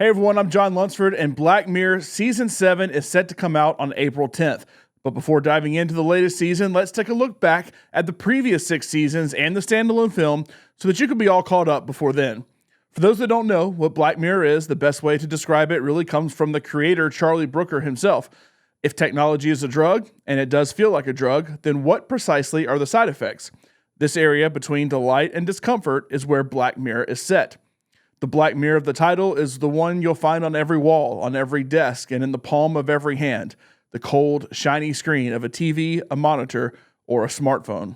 Hey everyone, I'm John Lunsford, and Black Mirror Season 7 is set to come out on April 10th. But before diving into the latest season, let's take a look back at the previous 6 seasons and the standalone film so that you can be all caught up before then. For those that don't know what Black Mirror is, the best way to describe it really comes from the creator Charlie Brooker himself. If technology is a drug, and it does feel like a drug, then what precisely are the side effects? This area between delight and discomfort is where Black Mirror is set. The black mirror of the title is the one you'll find on every wall, on every desk, and in the palm of every hand. The cold, shiny screen of a TV, a monitor, or a smartphone.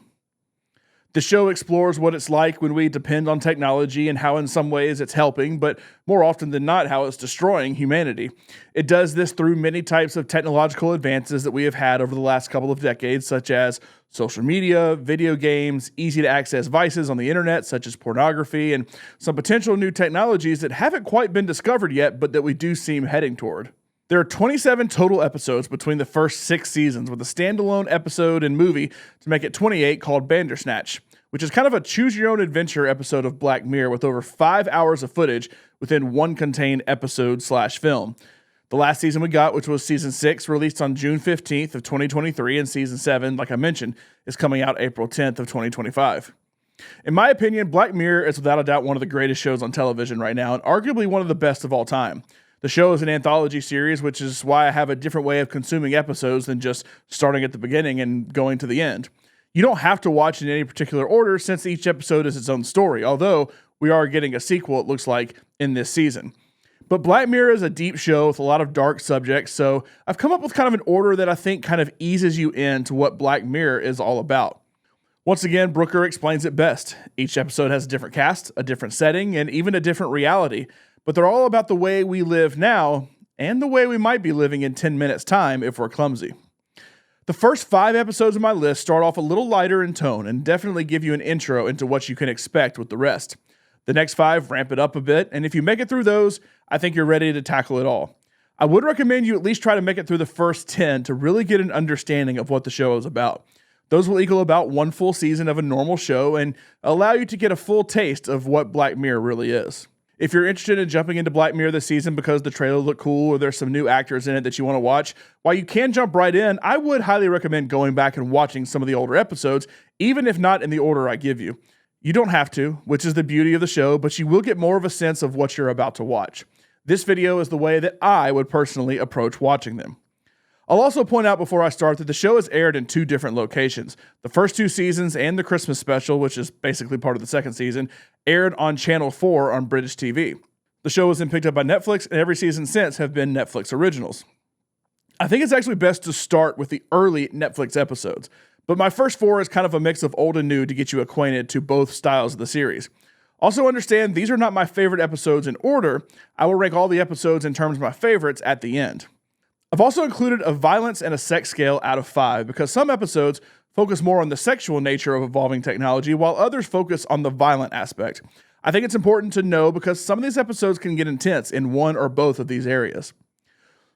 The show explores what it's like when we depend on technology and how in some ways it's helping, but more often than not how it's destroying humanity. It does this through many types of technological advances that we have had over the last couple of decades, such as social media, video games, easy-to-access vices on the internet, such as pornography, and some potential new technologies that haven't quite been discovered yet, but that we do seem heading toward. There are 27 total episodes between the first 6 seasons, with a standalone episode and movie to make it 28 called Bandersnatch, which is kind of a choose-your-own-adventure episode of Black Mirror with over 5 hours of footage within one contained episode/film. The last season we got, which was Season 6, released on June 15th of 2023, and Season 7, like I mentioned, is coming out April 10th of 2025. In my opinion, Black Mirror is without a doubt one of the greatest shows on television right now, and arguably one of the best of all time. The show is an anthology series, which is why I have a different way of consuming episodes than just starting at the beginning and going to the end. You don't have to watch in any particular order since each episode is its own story, although we are getting a sequel, it looks like, in this season. But Black Mirror is a deep show with a lot of dark subjects, so I've come up with kind of an order that I think kind of eases you into what Black Mirror is all about. Once again, Brooker explains it best. Each episode has a different cast, a different setting, and even a different reality. But they're all about the way we live now and the way we might be living in 10 minutes' time if we're clumsy. The first 5 episodes of my list start off a little lighter in tone and definitely give you an intro into what you can expect with the rest. The next 5 ramp it up a bit, and if you make it through those, I think you're ready to tackle it all. I would recommend you at least try to make it through the first 10 to really get an understanding of what the show is about. Those will equal about 1 full season of a normal show and allow you to get a full taste of what Black Mirror really is. If you're interested in jumping into Black Mirror this season because the trailer looked cool or there's some new actors in it that you want to watch, while you can jump right in, I would highly recommend going back and watching some of the older episodes, even if not in the order I give you. You don't have to, which is the beauty of the show, but you will get more of a sense of what you're about to watch. This video is the way that I would personally approach watching them. I'll also point out before I start that the show is aired in 2 different locations. The first 2 seasons and the Christmas special, which is basically part of the second season, aired on Channel 4 on British TV. The show was then picked up by Netflix, and every season since have been Netflix originals. I think it's actually best to start with the early Netflix episodes, but my first 4 is kind of a mix of old and new to get you acquainted to both styles of the series. Also understand, these are not my favorite episodes in order. I will rank all the episodes in terms of my favorites at the end. I've also included a violence and a sex scale out of 5 because some episodes focus more on the sexual nature of evolving technology while others focus on the violent aspect. I think it's important to know because some of these episodes can get intense in one or both of these areas.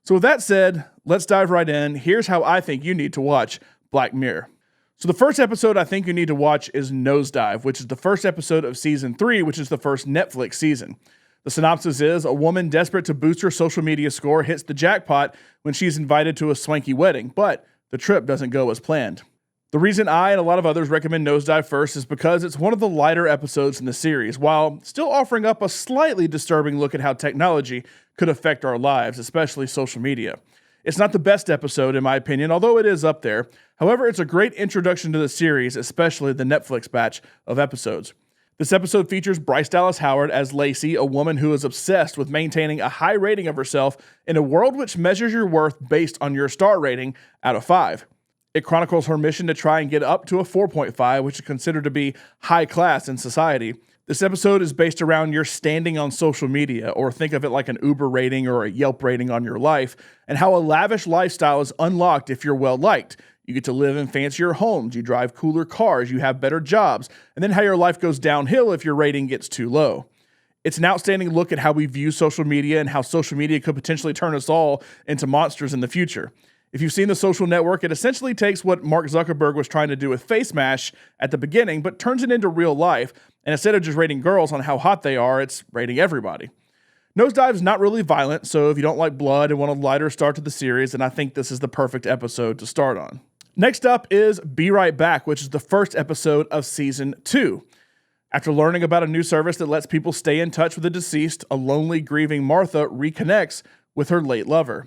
So with that said, let's dive right in. Here's how I think you need to watch Black Mirror. So the first episode I think you need to watch is Nosedive, which is the first episode of Season 3, which is the first Netflix season. The synopsis is, a woman desperate to boost her social media score hits the jackpot when she's invited to a swanky wedding, but the trip doesn't go as planned. The reason I and a lot of others recommend Nosedive first is because it's one of the lighter episodes in the series, while still offering up a slightly disturbing look at how technology could affect our lives, especially social media. It's not the best episode in my opinion, although it is up there. However, it's a great introduction to the series, especially the Netflix batch of episodes. This episode features Bryce Dallas Howard as Lacey, a woman who is obsessed with maintaining a high rating of herself in a world which measures your worth based on your star rating out of 5. It chronicles her mission to try and get up to a 4.5, which is considered to be high class in society. This episode is based around your standing on social media, or think of it like an Uber rating or a Yelp rating on your life, and how a lavish lifestyle is unlocked if you're well liked. You get to live in fancier homes, you drive cooler cars, you have better jobs, and then how your life goes downhill if your rating gets too low. It's an outstanding look at how we view social media and how social media could potentially turn us all into monsters in the future. If you've seen The Social Network, it essentially takes what Mark Zuckerberg was trying to do with Face Mash at the beginning, but turns it into real life, and instead of just rating girls on how hot they are, it's rating everybody. Nosedive's not really violent, so if you don't like blood and want a lighter start to the series, then I think this is the perfect episode to start on. Next up is Be Right Back, which is the first episode of Season 2. After learning about a new service that lets people stay in touch with the deceased, a lonely, grieving Martha reconnects with her late lover.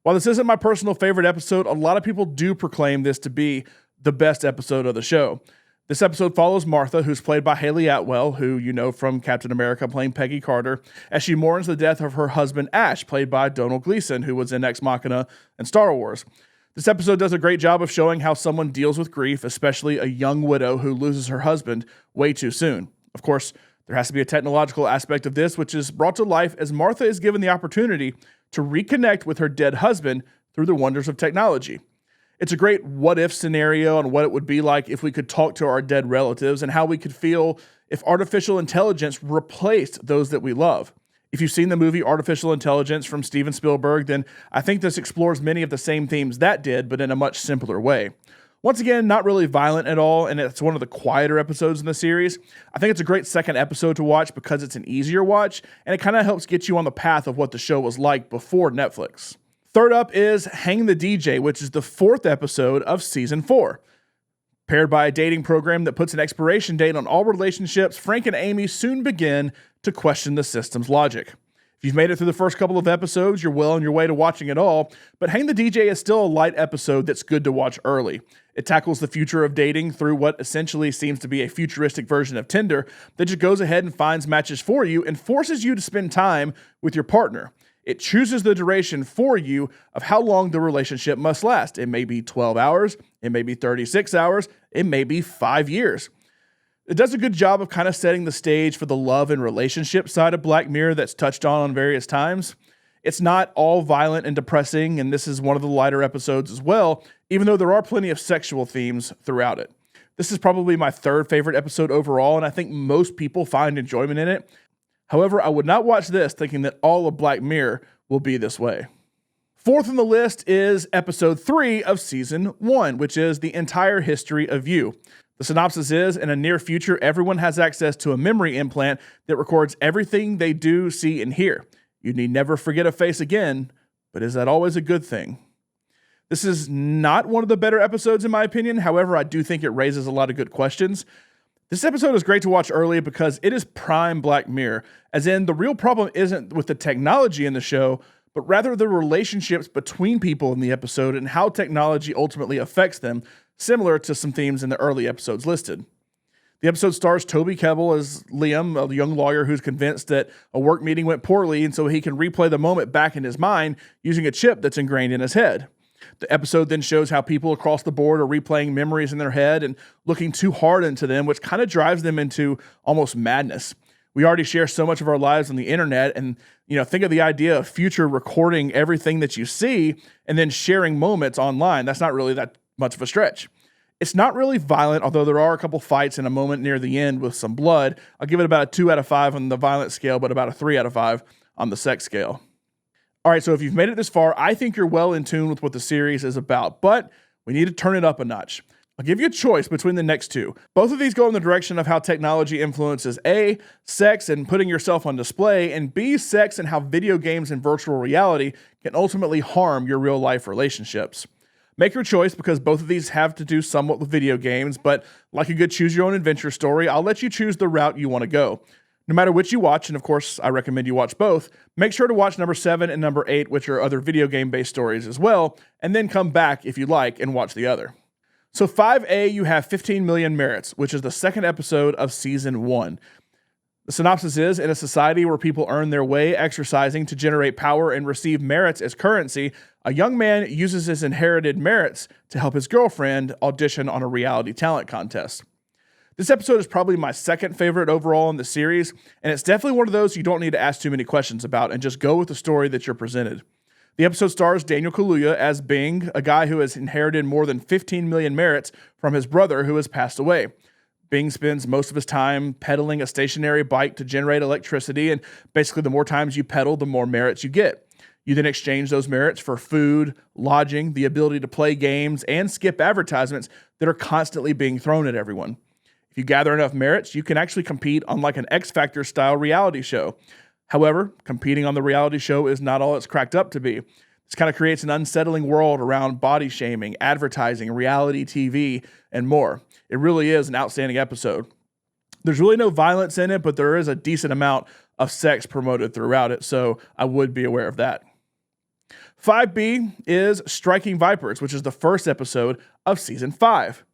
While this isn't my personal favorite episode, a lot of people do proclaim this to be the best episode of the show. This episode follows Martha, who's played by Haley Atwell, who you know from Captain America playing Peggy Carter, as she mourns the death of her husband Ash, played by Donald Gleason, who was in Ex Machina and Star Wars. This episode does a great job of showing how someone deals with grief, especially a young widow who loses her husband way too soon. Of course, there has to be a technological aspect of this, which is brought to life as Martha is given the opportunity to reconnect with her dead husband through the wonders of technology. It's a great what-if scenario on what it would be like if we could talk to our dead relatives and how we could feel if artificial intelligence replaced those that we love. If you've seen the movie Artificial Intelligence from Steven Spielberg, then I think this explores many of the same themes that did, but in a much simpler way. Once again, not really violent at all, and it's one of the quieter episodes in the series. I think it's a great second episode to watch because it's an easier watch, and it kind of helps get you on the path of what the show was like before Netflix. Third up is Hang the DJ, which is the fourth episode of Season 4. Paired by a dating program that puts an expiration date on all relationships, Frank and Amy soon begin to question the system's logic. If you've made it through the first couple of episodes, you're well on your way to watching it all, but Hang the DJ is still a light episode that's good to watch early. It tackles the future of dating through what essentially seems to be a futuristic version of Tinder that just goes ahead and finds matches for you and forces you to spend time with your partner. It chooses the duration for you of how long the relationship must last. It may be 12 hours, it may be 36 hours, it may be 5 years. It does a good job of kind of setting the stage for the love and relationship side of Black Mirror that's touched on various times. It's not all violent and depressing, and this is one of the lighter episodes as well, even though there are plenty of sexual themes throughout it. This is probably my third favorite episode overall, and I think most people find enjoyment in it. However, I would not watch this thinking that all of Black Mirror will be this way. Fourth on the list is episode 3 of season 1, which is The Entire History of You. The synopsis is, in a near future, everyone has access to a memory implant that records everything they do, see, and hear. You need never forget a face again, but is that always a good thing? This is not one of the better episodes in my opinion. However, I do think it raises a lot of good questions. This episode is great to watch early because it is prime Black Mirror, as in the real problem isn't with the technology in the show, but rather the relationships between people in the episode and how technology ultimately affects them, similar to some themes in the early episodes listed. The episode stars Toby Kebbell as Liam, a young lawyer who's convinced that a work meeting went poorly, and so he can replay the moment back in his mind using a chip that's ingrained in his head. The episode then shows how people across the board are replaying memories in their head and looking too hard into them, which kind of drives them into almost madness. We already share so much of our lives on the internet, and think of the idea of future recording everything that you see and then sharing moments online. That's not really that much of a stretch. It's not really violent, although there are a couple fights in a moment near the end with some blood. I'll give it about a 2 out of 5 on the violent scale, but about a 3 out of 5 on the sex scale. All right, so if you've made it this far, I think you're well in tune with what the series is about, but we need to turn it up a notch. I'll give you a choice between the next two. Both of these go in the direction of how technology influences A, sex and putting yourself on display, and B, sex and how video games and virtual reality can ultimately harm your real-life relationships. Make your choice because both of these have to do somewhat with video games, but like a good choose-your-own-adventure story, I'll let you choose the route you want to go. No matter which you watch, and of course, I recommend you watch both, make sure to watch number 7 and number 8, which are other video game-based stories as well, and then come back, if you like, and watch the other. So 5A, you have 15 Million Merits, which is the second episode of Season 1. The synopsis is, in a society where people earn their way exercising to generate power and receive merits as currency, a young man uses his inherited merits to help his girlfriend audition on a reality talent contest. This episode is probably my second favorite overall in the series, and it's definitely one of those you don't need to ask too many questions about and just go with the story that you're presented. The episode stars Daniel Kaluuya as Bing, a guy who has inherited more than 15 million merits from his brother who has passed away. Bing spends most of his time pedaling a stationary bike to generate electricity, and basically the more times you pedal, the more merits you get. You then exchange those merits for food, lodging, the ability to play games, and skip advertisements that are constantly being thrown at everyone. If you gather enough merits, you can actually compete on like an X Factor style reality show. However, competing on the reality show is not all it's cracked up to be. This kind of creates an unsettling world around body shaming, advertising, reality TV, and more. It really is an outstanding episode. There's really no violence in it, but there is a decent amount of sex promoted throughout it, so I would be aware of that. 5B is Striking Vipers, which is the first episode of Season 5.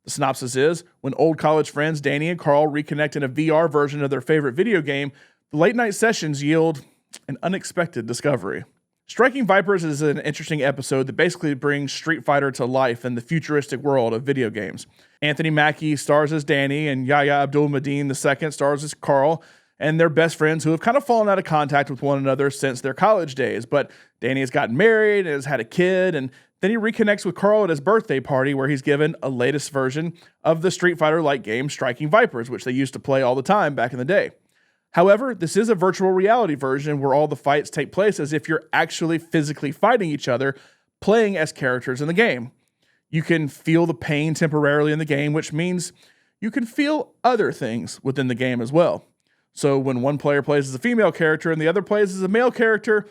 The synopsis is, when old college friends Danny and Carl reconnect in a VR version of their favorite video game, the late-night sessions yield an unexpected discovery. Striking Vipers is an interesting episode that basically brings Street Fighter to life in the futuristic world of video games. Anthony Mackie stars as Danny, and Yahya Abdul-Mateen II stars as Carl, and they're best friends who have kind of fallen out of contact with one another since their college days. But Danny has gotten married and has had a kid, and then he reconnects with Carl at his birthday party where he's given a latest version of the Street Fighter-like game Striking Vipers, which they used to play all the time back in the day. However, this is a virtual reality version where all the fights take place as if you're actually physically fighting each other, playing as characters in the game. You can feel the pain temporarily in the game, which means you can feel other things within the game as well. So when one player plays as a female character and the other plays as a male character,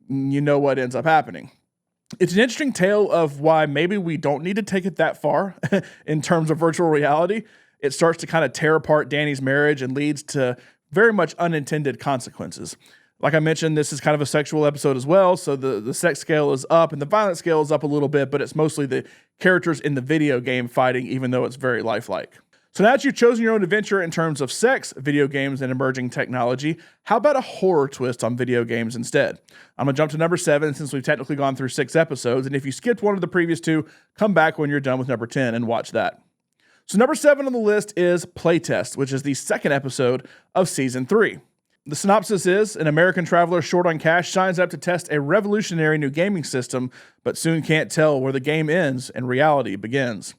you know what ends up happening. It's an interesting tale of why maybe we don't need to take it that far in terms of virtual reality. It starts to kind of tear apart Danny's marriage and leads to very much unintended consequences. Like I mentioned, this is kind of a sexual episode as well, so the sex scale is up and the violence scale is up a little bit, but it's mostly the characters in the video game fighting, even though it's very lifelike. So now that you've chosen your own adventure in terms of sex, video games, and emerging technology, how about a horror twist on video games instead? I'm going to jump to number 7 since we've technically gone through 6 episodes, and if you skipped one of the previous 2, come back when you're done with number 10 and watch that. So number 7 on the list is Playtest, which is the second episode of Season 3. The synopsis is, an American traveler short on cash signs up to test a revolutionary new gaming system, but soon can't tell where the game ends and reality begins.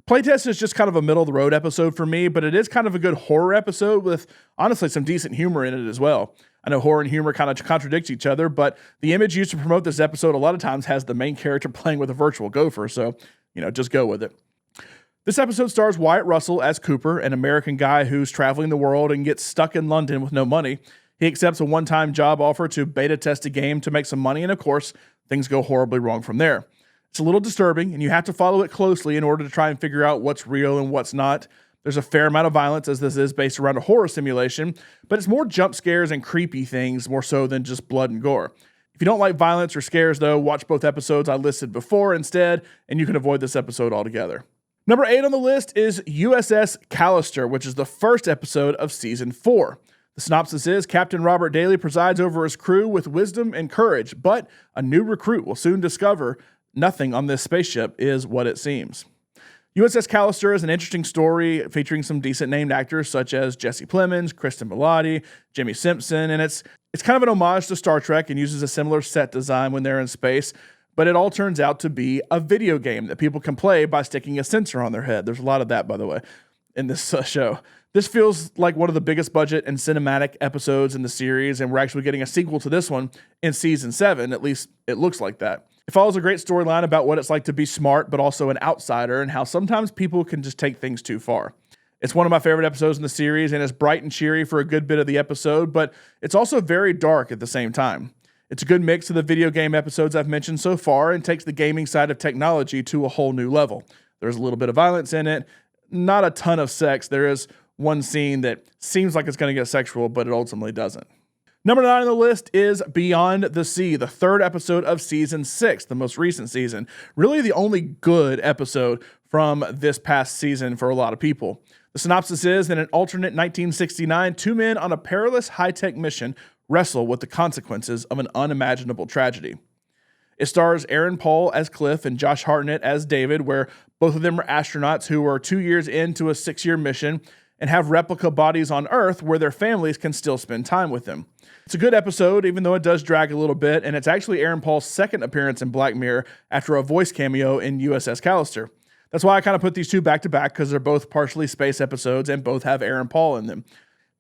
Playtest is just kind of a middle-of-the-road episode for me, but it is kind of a good horror episode with, honestly, some decent humor in it as well. I know horror and humor kind of contradict each other, but the image used to promote this episode a lot of times has the main character playing with a virtual gopher, so, just go with it. This episode stars Wyatt Russell as Cooper, an American guy who's traveling the world and gets stuck in London with no money. He accepts a one-time job offer to beta test a game to make some money, and of course, things go horribly wrong from there. It's a little disturbing, and you have to follow it closely in order to try and figure out what's real and what's not. There's a fair amount of violence, as this is based around a horror simulation, but it's more jump scares and creepy things more so than just blood and gore. If you don't like violence or scares, though, watch both episodes I listed before instead, and you can avoid this episode altogether. Number 8 on the list is USS Callister, which is the first episode of Season 4. The synopsis is, Captain Robert Daly presides over his crew with wisdom and courage, but a new recruit will soon discover nothing on this spaceship is what it seems. USS Callister is an interesting story featuring some decent named actors such as Jesse Plemons, Kristen Milotti, Jimmy Simpson, and it's kind of an homage to Star Trek and uses a similar set design when they're in space. But it all turns out to be a video game that people can play by sticking a sensor on their head. There's a lot of that, by the way, in this show. This feels like one of the biggest budget and cinematic episodes in the series, and we're actually getting a sequel to this one in Season 7. At least it looks like that. It follows a great storyline about what it's like to be smart, but also an outsider, and how sometimes people can just take things too far. It's one of my favorite episodes in the series, and it's bright and cheery for a good bit of the episode, but it's also very dark at the same time. It's a good mix of the video game episodes I've mentioned so far and takes the gaming side of technology to a whole new level. There's a little bit of violence in it, not a ton of sex. There is one scene that seems like it's going to get sexual, but it ultimately doesn't. Number 9 on the list is Beyond the Sea, the third episode of Season 6, the most recent season. Really the only good episode from this past season for a lot of people. The synopsis is, in an alternate 1969, 2 men on a perilous high-tech mission wrestle with the consequences of an unimaginable tragedy. It stars Aaron Paul as Cliff and Josh Hartnett as David, where both of them are astronauts who are 2 years into a 6-year mission and have replica bodies on Earth where their families can still spend time with them. It's a good episode, even though it does drag a little bit, and it's actually Aaron Paul's second appearance in Black Mirror after a voice cameo in USS Callister. That's why I kind of put these two back to back, because they're both partially space episodes and both have Aaron Paul in them.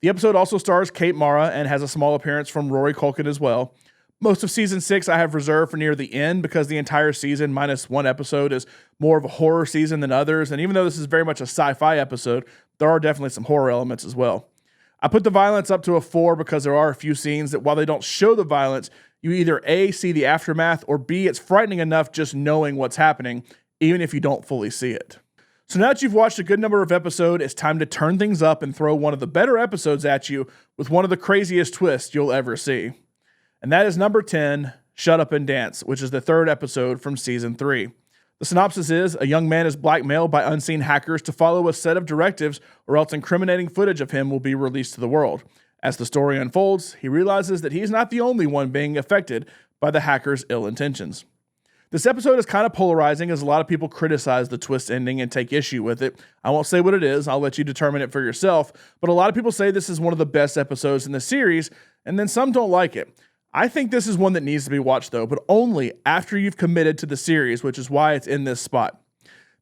The episode also stars Kate Mara and has a small appearance from Rory Culkin as well. Most of Season 6 I have reserved for near the end because the entire season, minus one episode, is more of a horror season than others, and even though this is very much a sci-fi episode, there are definitely some horror elements as well. I put the violence up to a 4 because there are a few scenes that, while they don't show the violence, you either A, see the aftermath, or B, it's frightening enough just knowing what's happening, even if you don't fully see it. So now that you've watched a good number of episodes, it's time to turn things up and throw one of the better episodes at you with one of the craziest twists you'll ever see. And that is number 10, Shut Up and Dance, which is the third episode from season 3. The synopsis is, a young man is blackmailed by unseen hackers to follow a set of directives, or else incriminating footage of him will be released to the world. As the story unfolds, he realizes that he's not the only one being affected by the hackers' ill intentions. This episode is kind of polarizing, as a lot of people criticize the twist ending and take issue with it. I won't say what it is, I'll let you determine it for yourself, but a lot of people say this is one of the best episodes in the series, and then some don't like it. I think this is one that needs to be watched though, but only after you've committed to the series, which is why it's in this spot.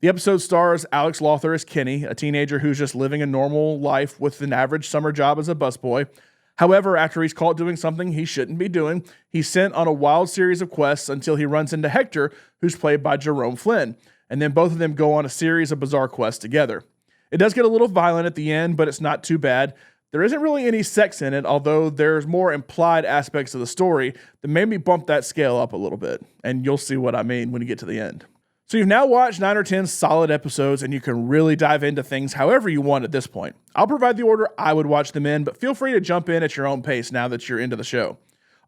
The episode stars Alex Lawther as Kenny, a teenager who's just living a normal life with an average summer job as a busboy. However, after he's caught doing something he shouldn't be doing, he's sent on a wild series of quests until he runs into Hector, who's played by Jerome Flynn, and then both of them go on a series of bizarre quests together. It does get a little violent at the end, but it's not too bad. There isn't really any sex in it, although there's more implied aspects of the story that made me bump that scale up a little bit, and you'll see what I mean when you get to the end. So you've now watched 9 or 10 solid episodes, and you can really dive into things however you want at this point. I'll provide the order I would watch them in, but feel free to jump in at your own pace now that you're into the show.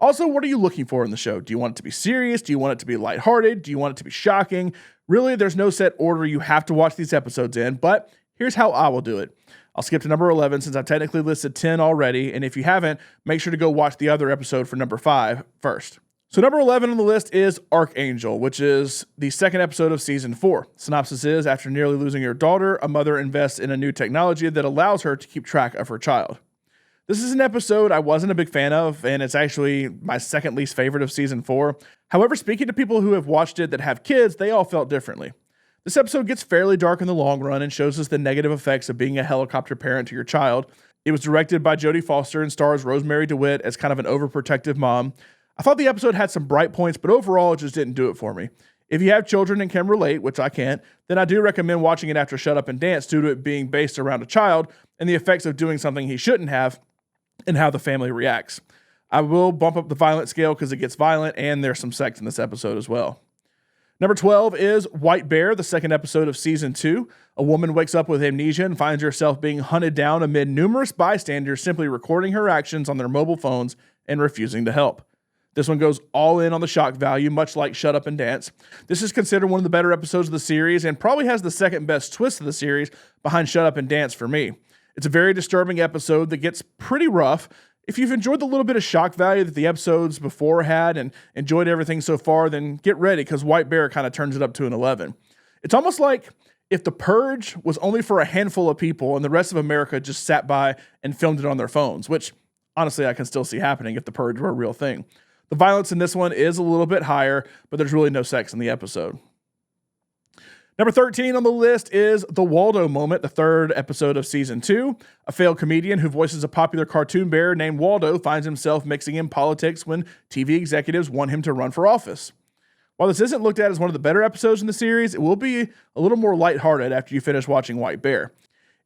Also, what are you looking for in the show? Do you want it to be serious? Do you want it to be lighthearted? Do you want it to be shocking? Really, there's no set order you have to watch these episodes in, but here's how I will do it. I'll skip to number 11 since I've technically listed 10 already, and if you haven't, make sure to go watch the other episode for number 5 first. So number 11 on the list is Archangel, which is the second episode of season 4. Synopsis is, after nearly losing her daughter, a mother invests in a new technology that allows her to keep track of her child. This is an episode I wasn't a big fan of, and it's actually my second least favorite of season 4. However, speaking to people who have watched it that have kids, they all felt differently. This episode gets fairly dark in the long run and shows us the negative effects of being a helicopter parent to your child. It was directed by Jodie Foster and stars Rosemary DeWitt as kind of an overprotective mom. I thought the episode had some bright points, but overall it just didn't do it for me. If you have children and can relate, which I can't, then I do recommend watching it after Shut Up and Dance due to it being based around a child and the effects of doing something he shouldn't have and how the family reacts. I will bump up the violent scale because it gets violent and there's some sex in this episode as well. Number 12 is White Bear, the second episode of season 2. A woman wakes up with amnesia and finds herself being hunted down amid numerous bystanders simply recording her actions on their mobile phones and refusing to help. This one goes all in on the shock value, much like Shut Up and Dance. This is considered one of the better episodes of the series and probably has the second best twist of the series behind Shut Up and Dance for me. It's a very disturbing episode that gets pretty rough. If you've enjoyed the little bit of shock value that the episodes before had and enjoyed everything so far, then get ready because White Bear kind of turns it up to an 11. It's almost like if The Purge was only for a handful of people and the rest of America just sat by and filmed it on their phones, which honestly I can still see happening if The Purge were a real thing. The violence in this one is a little bit higher, but there's really no sex in the episode. Number 13 on the list is The Waldo Moment, the third episode of season 2. A failed comedian who voices a popular cartoon bear named Waldo finds himself mixing in politics when TV executives want him to run for office. While this isn't looked at as one of the better episodes in the series, it will be a little more lighthearted after you finish watching White Bear.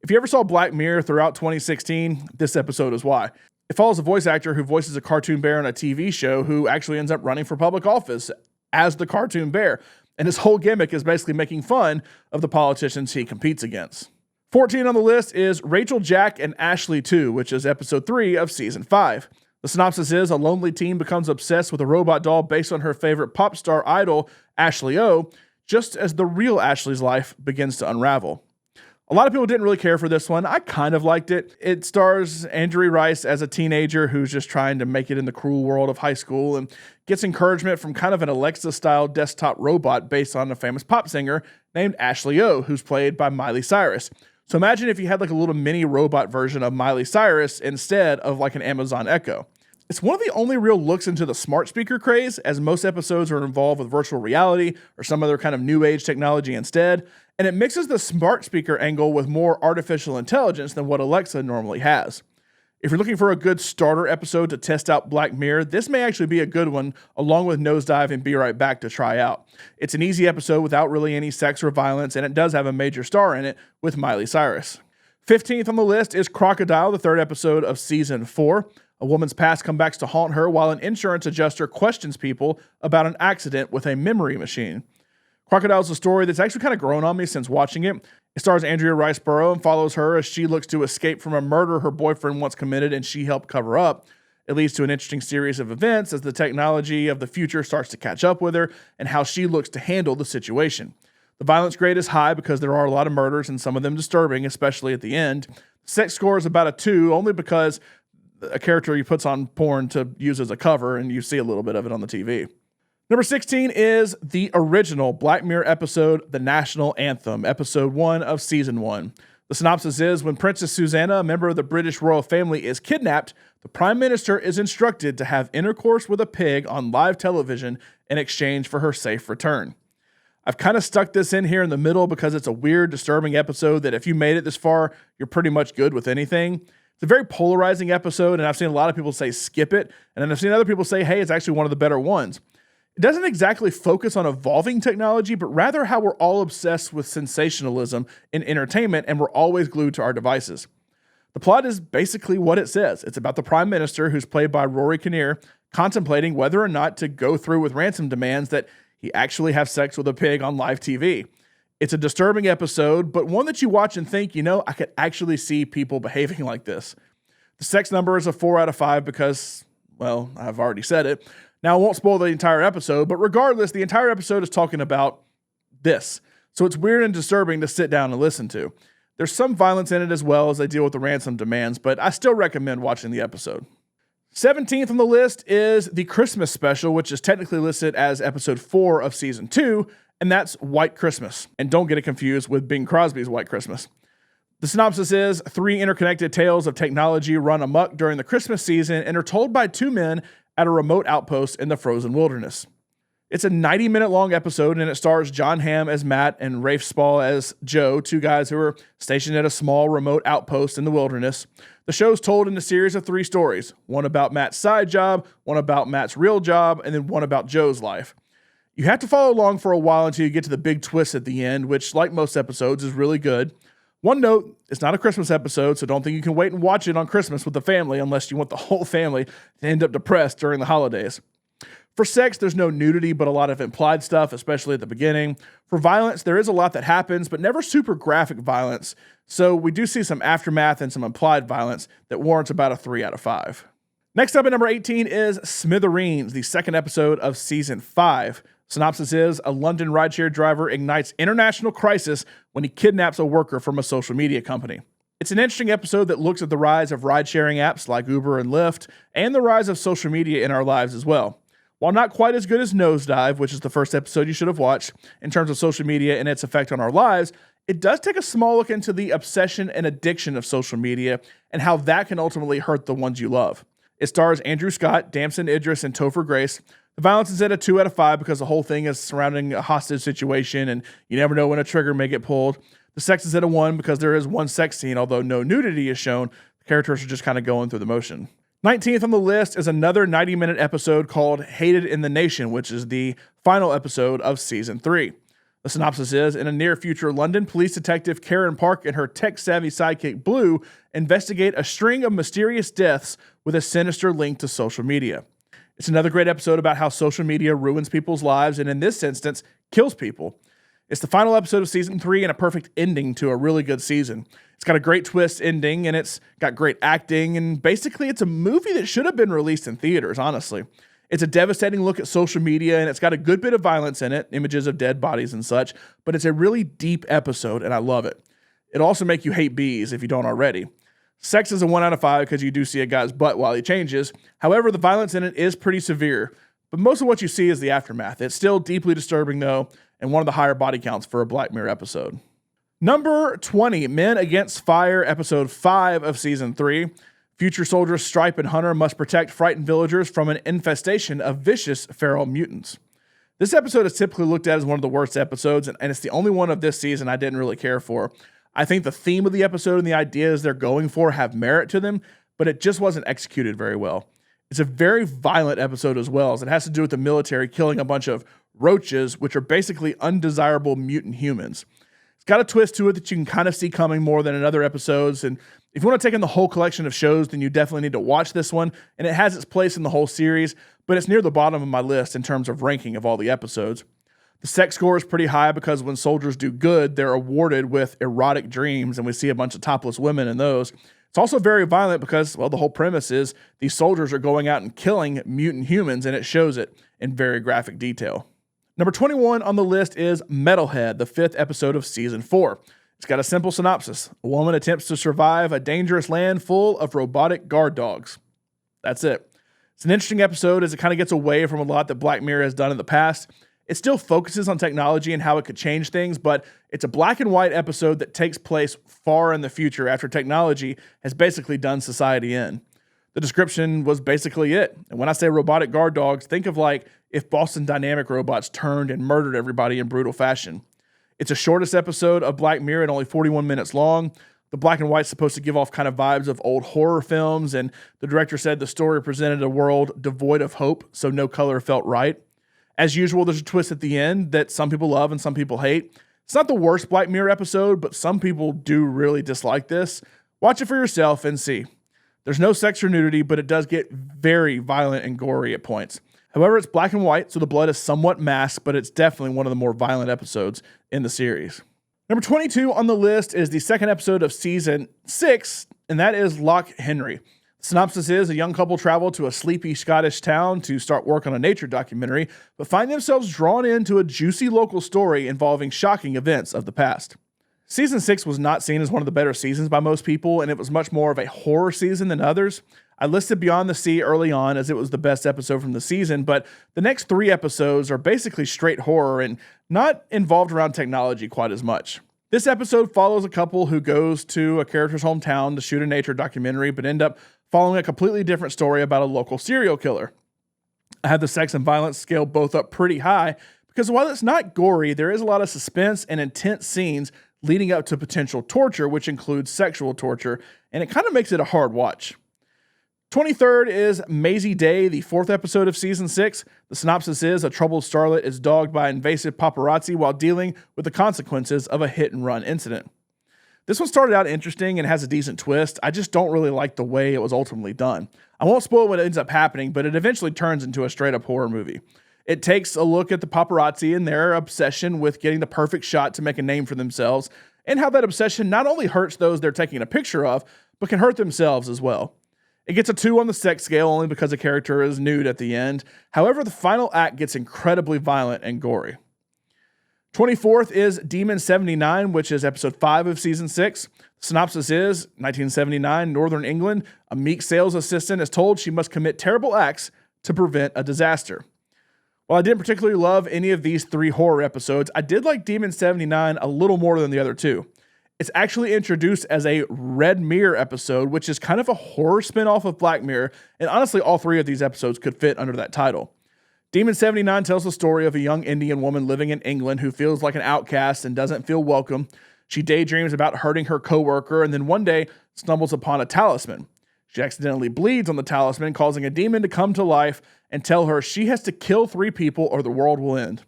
If you ever saw Black Mirror throughout 2016, this episode is why. It follows a voice actor who voices a cartoon bear on a TV show who actually ends up running for public office as the cartoon bear. And his whole gimmick is basically making fun of the politicians he competes against. 14 on the list is Rachel, Jack, and Ashley 2, which is episode 3 of season 5. The synopsis is a lonely teen becomes obsessed with a robot doll based on her favorite pop star idol, Ashley O, just as the real Ashley's life begins to unravel. A lot of people didn't really care for this one. I kind of liked it. It stars Andrew Rice as a teenager who's just trying to make it in the cruel world of high school and gets encouragement from kind of an Alexa-style desktop robot based on a famous pop singer named Ashley O, who's played by Miley Cyrus. So imagine if you had like a little mini robot version of Miley Cyrus instead of like an Amazon Echo. It's one of the only real looks into the smart speaker craze, as most episodes are involved with virtual reality or some other kind of new age technology instead, and it mixes the smart speaker angle with more artificial intelligence than what Alexa normally has. If you're looking for a good starter episode to test out Black Mirror, this may actually be a good one, along with Nosedive and Be Right Back to try out. It's an easy episode without really any sex or violence, and it does have a major star in it with Miley Cyrus. 15th on the list is Crocodile, the third episode of season 4. A woman's past comes back to haunt her while an insurance adjuster questions people about an accident with a memory machine. Crocodile is a story that's actually kind of grown on me since watching it. It stars Andrea Riseborough and follows her as she looks to escape from a murder her boyfriend once committed and she helped cover up. It leads to an interesting series of events as the technology of the future starts to catch up with her and how she looks to handle the situation. The violence grade is high because there are a lot of murders and some of them disturbing, especially at the end. The sex score is about a 2, only because a character he puts on porn to use as a cover and you see a little bit of it on the TV. Number 16 is the original Black Mirror episode, The National Anthem, episode 1 of season 1. The synopsis is, when Princess Susanna, a member of the British royal family, is kidnapped, the Prime Minister is instructed to have intercourse with a pig on live television in exchange for her safe return. I've kind of stuck this in here in the middle because it's a weird, disturbing episode that if you made it this far, you're pretty much good with anything. It's a very polarizing episode, and I've seen a lot of people say skip it, and then I've seen other people say, hey, it's actually one of the better ones. It doesn't exactly focus on evolving technology, but rather how we're all obsessed with sensationalism in entertainment and we're always glued to our devices. The plot is basically what it says. It's about the Prime Minister, who's played by Rory Kinnear, contemplating whether or not to go through with ransom demands that he actually have sex with a pig on live TV. It's a disturbing episode, but one that you watch and think, I could actually see people behaving like this. The sex number is a 4 out of 5 because, well, I've already said it. Now, I won't spoil the entire episode, but regardless, the entire episode is talking about this. So it's weird and disturbing to sit down and listen to. There's some violence in it as well as they deal with the ransom demands, but I still recommend watching the episode. 17th on the list is the Christmas special, which is technically listed as episode 4 of season 2, and that's White Christmas. And don't get it confused with Bing Crosby's White Christmas. The synopsis is 3 interconnected tales of technology run amok during the Christmas season and are told by 2 men at a remote outpost in the frozen wilderness. It's a 90-minute long episode, and it stars John Hamm as Matt and Rafe Spall as Joe, 2 guys who are stationed at a small remote outpost in the wilderness. The show's told in a series of 3 stories, one about Matt's side job, one about Matt's real job, and then one about Joe's life. You have to follow along for a while until you get to the big twist at the end, which, like most episodes, is really good. One note, it's not a Christmas episode, so don't think you can wait and watch it on Christmas with the family unless you want the whole family to end up depressed during the holidays. For sex, there's no nudity, but a lot of implied stuff, especially at the beginning. For violence, there is a lot that happens, but never super graphic violence. So we do see some aftermath and some implied violence that warrants about a 3 out of 5. Next up at number 18 is Smithereens, the second episode of season 5. Synopsis is, a London rideshare driver ignites international crisis when he kidnaps a worker from a social media company. It's an interesting episode that looks at the rise of ride-sharing apps like Uber and Lyft, and the rise of social media in our lives as well. While not quite as good as Nosedive, which is the first episode you should have watched, in terms of social media and its effect on our lives, it does take a small look into the obsession and addiction of social media and how that can ultimately hurt the ones you love. It stars Andrew Scott, Damson Idris, and Topher Grace. The violence is at a 2 out of 5 because the whole thing is surrounding a hostage situation and you never know when a trigger may get pulled. The sex is at a 1 because there is one sex scene, although no nudity is shown. The characters are just kind of going through the motion. 19th on the list is another 90-minute episode called Hated in the Nation, which is the final episode of season 3. The synopsis is, in a near future, London police detective Karen Park and her tech-savvy sidekick Blue investigate a string of mysterious deaths with a sinister link to social media. It's another great episode about how social media ruins people's lives and in this instance, kills people. It's the final episode of season 3 and a perfect ending to a really good season. It's got a great twist ending and it's got great acting and basically it's a movie that should have been released in theaters, honestly. It's a devastating look at social media and it's got a good bit of violence in it, images of dead bodies and such, but it's a really deep episode and I love it. It'll also make you hate bees if you don't already. Sex is a 1 out of 5 because you do see a guy's butt while he changes. However, the violence in it is pretty severe, but most of what you see is the aftermath. It's still deeply disturbing though, and one of the higher body counts for a Black Mirror episode. Number 20, Men Against Fire, episode 5 of season 3. Future soldiers Stripe and Hunter must protect frightened villagers from an infestation of vicious feral mutants. This episode is typically looked at as one of the worst episodes, and it's the only one of this season I didn't really care for. I think the theme of the episode and the ideas they're going for have merit to them, but it just wasn't executed very well. It's a very violent episode as well, as it has to do with the military killing a bunch of roaches, which are basically undesirable mutant humans. It's got a twist to it that you can kind of see coming more than in other episodes. And if you want to take in the whole collection of shows, then you definitely need to watch this one. And it has its place in the whole series, but it's near the bottom of my list in terms of ranking of all the episodes. The sex score is pretty high because when soldiers do good, they're awarded with erotic dreams, and we see a bunch of topless women in those. It's also very violent because, well, the whole premise is these soldiers are going out and killing mutant humans, and it shows it in very graphic detail. Number 21 on the list is Metalhead, the 5th episode of Season 4. It's got a simple synopsis. A woman attempts to survive a dangerous land full of robotic guard dogs. That's it. It's an interesting episode as it kind of gets away from a lot that Black Mirror has done in the past. It still focuses on technology and how it could change things, but it's a black and white episode that takes place far in the future after technology has basically done society in. The description was basically it. And when I say robotic guard dogs, think of like if Boston Dynamic robots turned and murdered everybody in brutal fashion. It's the shortest episode of Black Mirror at only 41 minutes long. The black and white's supposed to give off kind of vibes of old horror films, and the director said the story presented a world devoid of hope, so no color felt right. As usual, there's a twist at the end that some people love and some people hate. It's not the worst Black Mirror episode, but some people do really dislike this. Watch it for yourself and see. There's no sex or nudity, but it does get very violent and gory at points. However, it's black and white, so the blood is somewhat masked, but it's definitely one of the more violent episodes in the series. Number 22 on the list is the 2nd episode of Season 6, and that is Loch Henry. The synopsis is a young couple travel to a sleepy Scottish town to start work on a nature documentary, but find themselves drawn into a juicy local story involving shocking events of the past. Season 6 was not seen as one of the better seasons by most people, and it was much more of a horror season than others. I listed Beyond the Sea early on as it was the best episode from the season, but the next 3 episodes are basically straight horror and not involved around technology quite as much. This episode follows a couple who goes to a character's hometown to shoot a nature documentary, but end up following a completely different story about a local serial killer. I have the sex and violence scale both up pretty high because while it's not gory, there is a lot of suspense and intense scenes leading up to potential torture, which includes sexual torture, and it kind of makes it a hard watch. 23rd is Maisie Day, the 4th episode of Season 6. The synopsis is a troubled starlet is dogged by invasive paparazzi while dealing with the consequences of a hit-and-run incident. This one started out interesting and has a decent twist. I just don't really like the way it was ultimately done. I won't spoil what ends up happening, but it eventually turns into a straight-up horror movie. It takes a look at the paparazzi and their obsession with getting the perfect shot to make a name for themselves, and how that obsession not only hurts those they're taking a picture of, but can hurt themselves as well. It gets a 2 on the sex scale only because the character is nude at the end. However, the final act gets incredibly violent and gory. 24th is Demon 79, which is episode 5 of Season 6. The synopsis is, 1979, Northern England, a meek sales assistant is told she must commit terrible acts to prevent a disaster. While I didn't particularly love any of these 3 horror episodes, I did like Demon 79 a little more than the other 2. It's actually introduced as a Red Mirror episode, which is kind of a horror spinoff of Black Mirror, and honestly, all 3 of these episodes could fit under that title. Demon 79 tells the story of a young Indian woman living in England who feels like an outcast and doesn't feel welcome. She daydreams about hurting her coworker and then one day stumbles upon a talisman. She accidentally bleeds on the talisman, causing a demon to come to life and tell her she has to kill 3 people or the world will end.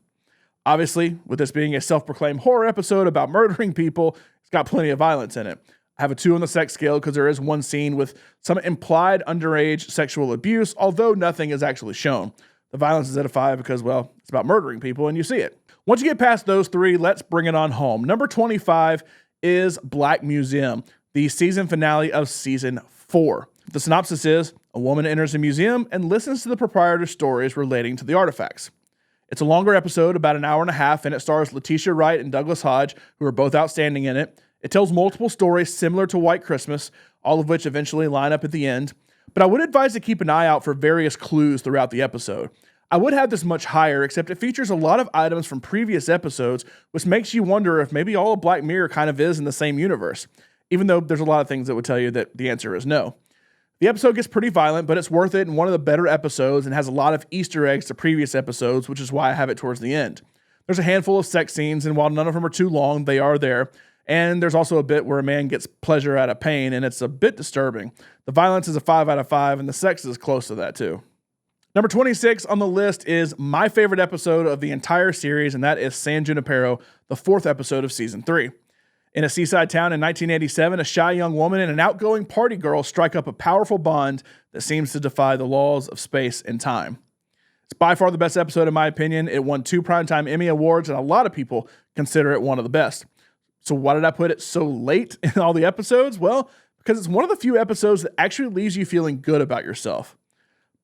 Obviously, with this being a self-proclaimed horror episode about murdering people, it's got plenty of violence in it. I have a 2 on the sex scale because there is one scene with some implied underage sexual abuse, although nothing is actually shown. The violence is at a 5 because, well, it's about murdering people and you see it. Once you get past those 3, let's bring it on home. Number 25 is Black Museum, the season finale of Season 4. The synopsis is, a woman enters a museum and listens to the proprietor's stories relating to the artifacts. It's a longer episode, about an hour and a half, and it stars Letitia Wright and Douglas Hodge, who are both outstanding in it. It tells multiple stories similar to White Christmas, all of which eventually line up at the end. But I would advise to keep an eye out for various clues throughout the episode. I would have this much higher, except it features a lot of items from previous episodes, which makes you wonder if maybe all of Black Mirror kind of is in the same universe, even though there's a lot of things that would tell you that the answer is no. The episode gets pretty violent, but it's worth it and one of the better episodes and has a lot of Easter eggs to previous episodes, which is why I have it towards the end. There's a handful of sex scenes, and while none of them are too long, they are there. And there's also a bit where a man gets pleasure out of pain, and it's a bit disturbing. The violence is a 5 out of 5, and the sex is close to that too. Number 26 on the list is my favorite episode of the entire series, and that is San Junipero, the 4th episode of Season 3. In a seaside town in 1987, a shy young woman and an outgoing party girl strike up a powerful bond that seems to defy the laws of space and time. It's by far the best episode in my opinion. It won 2 Primetime Emmy Awards, and a lot of people consider it one of the best. So why did I put it so late in all the episodes? Well, because it's one of the few episodes that actually leaves you feeling good about yourself.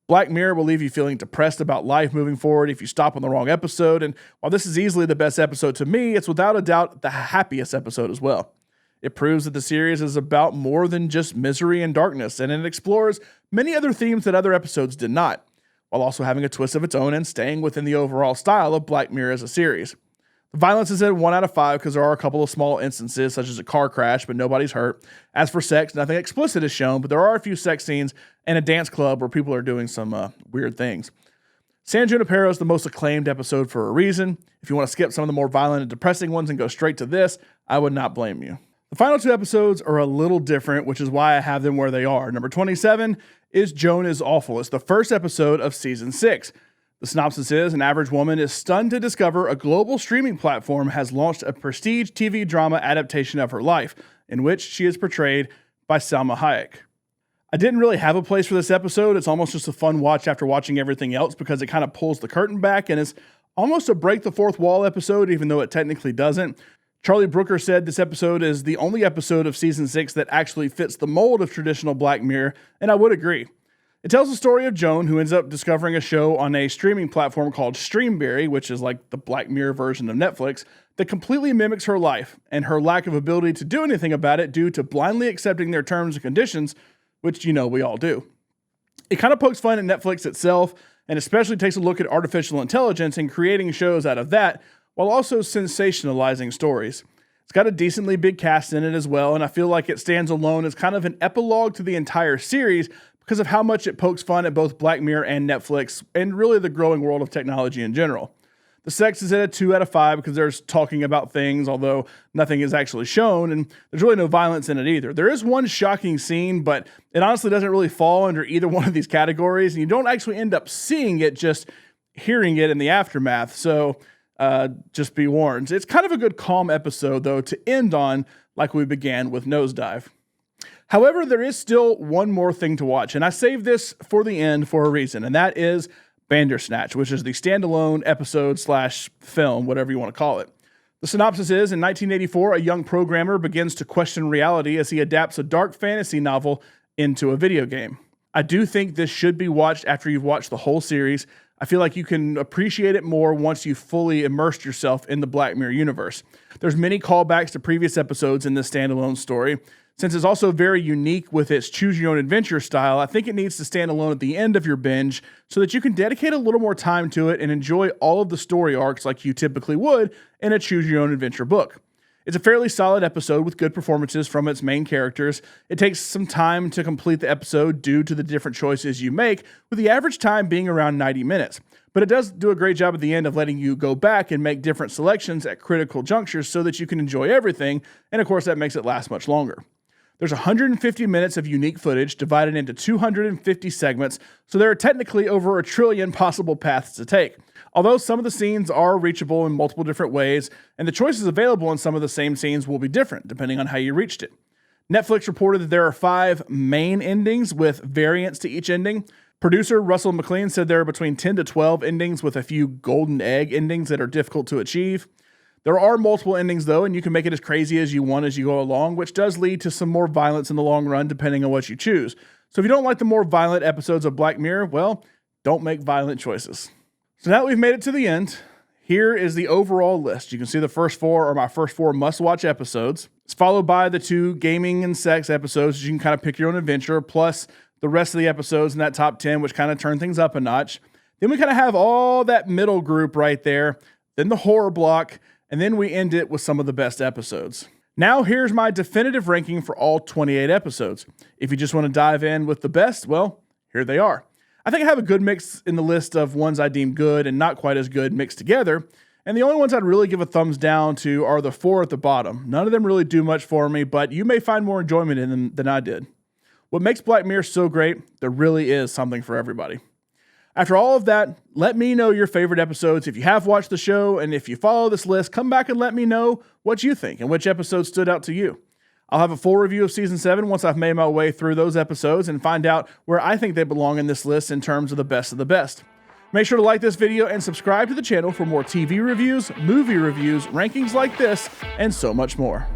Black Mirror will leave you feeling depressed about life moving forward if you stop on the wrong episode, and while this is easily the best episode to me, it's without a doubt the happiest episode as well. It proves that the series is about more than just misery and darkness, and it explores many other themes that other episodes did not, while also having a twist of its own and staying within the overall style of Black Mirror as a series. The violence is at 1 out of 5 because there are a couple of small instances, such as a car crash, but nobody's hurt. As for sex, nothing explicit is shown, but there are a few sex scenes and a dance club where people are doing some weird things. San Junipero is the most acclaimed episode for a reason. If you want to skip some of the more violent and depressing ones and go straight to this, I would not blame you. The final 2 episodes are a little different, which is why I have them where they are. Number 27 is Joan is Awful. It's the first episode of season 6. The synopsis is, an average woman is stunned to discover a global streaming platform has launched a prestige TV drama adaptation of her life, in which she is portrayed by Salma Hayek. I didn't really have a place for this episode. It's almost just a fun watch after watching everything else because it kind of pulls the curtain back and is almost a break the fourth wall episode, even though it technically doesn't. Charlie Brooker said this episode is the only episode of season 6 that actually fits the mold of traditional Black Mirror, and I would agree. It tells the story of Joan, who ends up discovering a show on a streaming platform called Streamberry, which is like the Black Mirror version of Netflix, that completely mimics her life and her lack of ability to do anything about it due to blindly accepting their terms and conditions, which, we all do. It kind of pokes fun at Netflix itself, and especially takes a look at artificial intelligence and creating shows out of that, while also sensationalizing stories. It's got a decently big cast in it as well, and I feel like it stands alone as kind of an epilogue to the entire series, because of how much it pokes fun at both Black Mirror and Netflix, and really the growing world of technology in general. The sex is at a 2 out of 5 because there's talking about things, although nothing is actually shown, and there's really no violence in it either. There is one shocking scene, but it honestly doesn't really fall under either one of these categories, and you don't actually end up seeing it, just hearing it in the aftermath, so just be warned. It's kind of a good calm episode, though, to end on like we began with Nosedive. However, there is still one more thing to watch, and I saved this for the end for a reason, and that is Bandersnatch, which is the standalone episode / film, whatever you want to call it. The synopsis is, in 1984, a young programmer begins to question reality as he adapts a dark fantasy novel into a video game. I do think this should be watched after you've watched the whole series. I feel like you can appreciate it more once you've fully immersed yourself in the Black Mirror universe. There's many callbacks to previous episodes in this standalone story. Since it's also very unique with its choose-your-own-adventure style, I think it needs to stand alone at the end of your binge so that you can dedicate a little more time to it and enjoy all of the story arcs like you typically would in a choose-your-own-adventure book. It's a fairly solid episode with good performances from its main characters. It takes some time to complete the episode due to the different choices you make, with the average time being around 90 minutes. But it does do a great job at the end of letting you go back and make different selections at critical junctures so that you can enjoy everything, and of course that makes it last much longer. There's 150 minutes of unique footage divided into 250 segments, so there are technically over 1 trillion possible paths to take. Although some of the scenes are reachable in multiple different ways, and the choices available in some of the same scenes will be different depending on how you reached it. Netflix reported that there are 5 main endings with variants to each ending. Producer Russell McLean said there are between 10 to 12 endings with a few golden egg endings that are difficult to achieve. There are multiple endings, though, and you can make it as crazy as you want as you go along, which does lead to some more violence in the long run, depending on what you choose. So if you don't like the more violent episodes of Black Mirror, well, don't make violent choices. So now that we've made it to the end, here is the overall list. You can see the first 4 are my first 4 must-watch episodes. It's followed by the 2 gaming and sex episodes, you can kind of pick your own adventure, plus the rest of the episodes in that top 10, which kind of turn things up a notch. Then we kind of have all that middle group right there, then the horror block, and then we end it with some of the best episodes. Now here's my definitive ranking for all 28 episodes. If you just want to dive in with the best, well, here they are. I think I have a good mix in the list of ones I deem good and not quite as good mixed together, and the only ones I'd really give a thumbs down to are the 4 at the bottom. None of them really do much for me, but you may find more enjoyment in them than I did. What makes Black Mirror so great, there really is something for everybody. After all of that, let me know your favorite episodes if you have watched the show, and if you follow this list, come back and let me know what you think and which episode stood out to you. I'll have a full review of Season 7 once I've made my way through those episodes and find out where I think they belong in this list in terms of the best of the best. Make sure to like this video and subscribe to the channel for more TV reviews, movie reviews, rankings like this, and so much more.